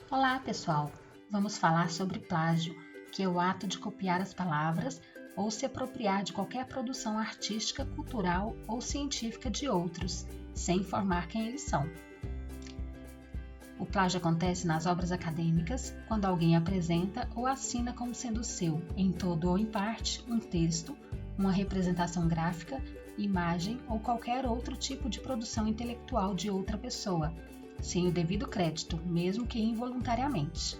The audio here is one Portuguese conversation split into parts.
Olá, pessoal! Vamos falar sobre plágio, que é o ato de copiar as palavras ou se apropriar de qualquer produção artística, cultural ou científica de outros, sem informar quem eles são. O plágio acontece nas obras acadêmicas, quando alguém apresenta ou assina como sendo seu, em todo ou em parte, um texto, uma representação gráfica, imagem ou qualquer outro tipo de produção intelectual de outra pessoa, sem o devido crédito, mesmo que involuntariamente.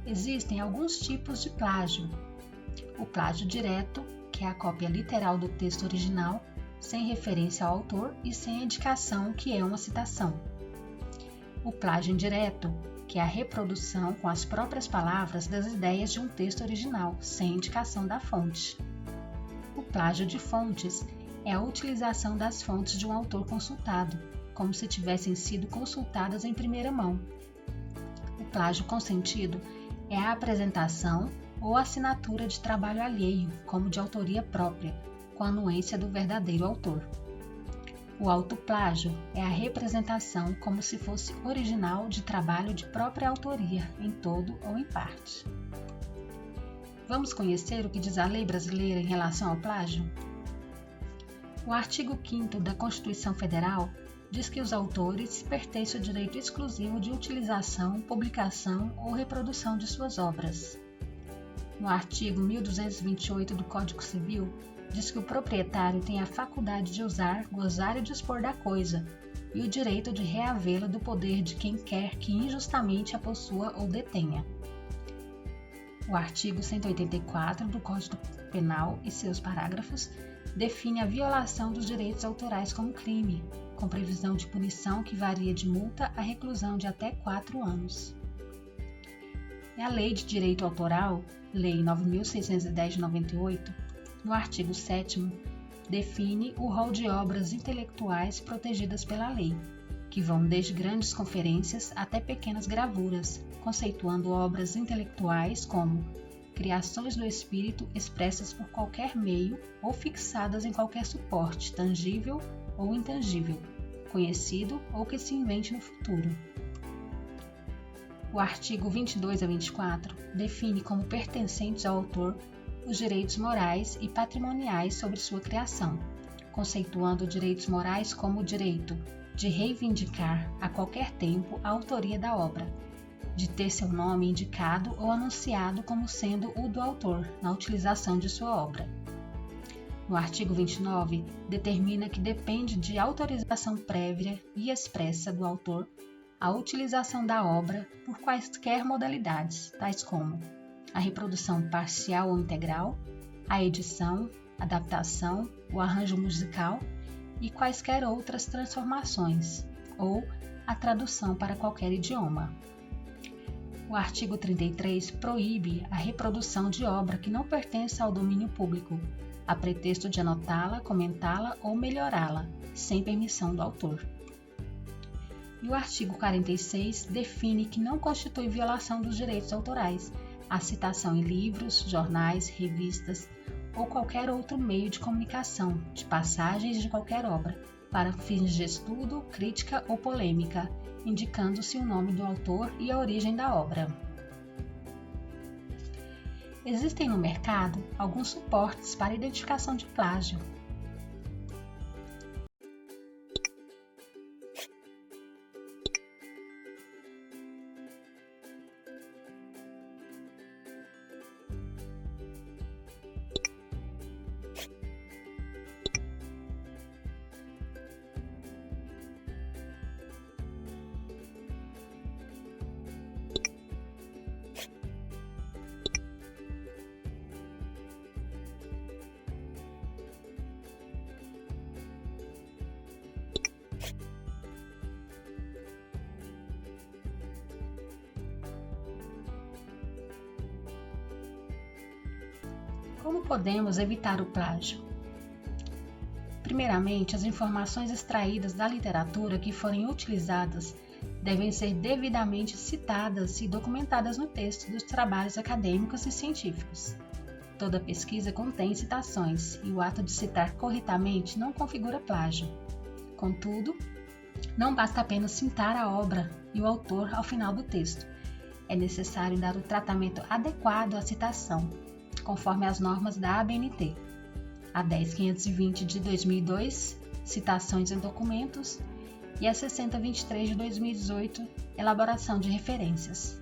Existem alguns tipos de plágio. O plágio direto, que é a cópia literal do texto original, sem referência ao autor e sem indicação que é uma citação. O plágio indireto, que é a reprodução com as próprias palavras das ideias de um texto original, sem indicação da fonte. O plágio de fontes é a utilização das fontes de um autor consultado, como se tivessem sido consultadas em primeira mão. O plágio consentido é a apresentação ou assinatura de trabalho alheio, como de autoria própria, com a anuência do verdadeiro autor. O autoplágio é a representação como se fosse original de trabalho de própria autoria, em todo ou em parte. Vamos conhecer o que diz a lei brasileira em relação ao plágio? O artigo 5º da Constituição Federal diz que os autores pertencem ao direito exclusivo de utilização, publicação ou reprodução de suas obras. No artigo 1228 do Código Civil, diz que o proprietário tem a faculdade de usar, gozar e dispor da coisa, e o direito de reavê-la do poder de quem quer que injustamente a possua ou detenha. O artigo 184 do Código Penal e seus parágrafos define a violação dos direitos autorais como crime, com previsão de punição que varia de multa a reclusão de até 4 anos. A Lei de Direito Autoral, Lei 9.610 de 98, no artigo 7º, define o rol de obras intelectuais protegidas pela lei, que vão desde grandes conferências até pequenas gravuras, conceituando obras intelectuais como criações do espírito expressas por qualquer meio ou fixadas em qualquer suporte, tangível ou intangível, conhecido ou que se invente no futuro. O artigo 22 a 24 define como pertencentes ao autor os direitos morais e patrimoniais sobre sua criação, conceituando direitos morais como o direito de reivindicar a qualquer tempo a autoria da obra, de ter seu nome indicado ou anunciado como sendo o do autor na utilização de sua obra. No artigo 29, determina que depende de autorização prévia e expressa do autor a utilização da obra por quaisquer modalidades, tais como a reprodução parcial ou integral, a edição, adaptação, o arranjo musical e quaisquer outras transformações, ou a tradução para qualquer idioma. O artigo 33 proíbe a reprodução de obra que não pertença ao domínio público, a pretexto de anotá-la, comentá-la ou melhorá-la, sem permissão do autor. E o artigo 46 define que não constitui violação dos direitos autorais a citação em livros, jornais, revistas ou qualquer outro meio de comunicação de passagens de qualquer obra, para fins de estudo, crítica ou polêmica, indicando-se o nome do autor e a origem da obra. Existem no mercado alguns suportes para identificação de plágio. Como podemos evitar o plágio? Primeiramente, as informações extraídas da literatura que forem utilizadas devem ser devidamente citadas e documentadas no texto dos trabalhos acadêmicos e científicos. Toda pesquisa contém citações e o ato de citar corretamente não configura plágio. Contudo, Não basta apenas citar a obra e o autor ao final do texto. É necessário dar o tratamento adequado à citação, conforme as normas da ABNT. A 10.520 de 2002, Citações em Documentos, e a 6023 de 2018, Elaboração de Referências.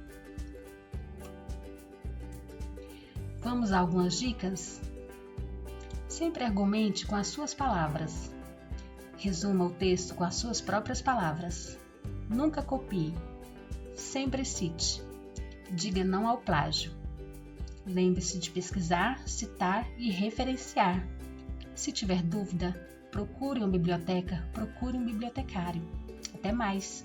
Vamos a algumas dicas? Sempre argumente com as suas palavras. Resuma o texto com as suas próprias palavras. Nunca copie. Sempre cite. Diga não ao plágio. Lembre-se de pesquisar, citar e referenciar. Se tiver dúvida, procure uma biblioteca, procure um bibliotecário. Até mais!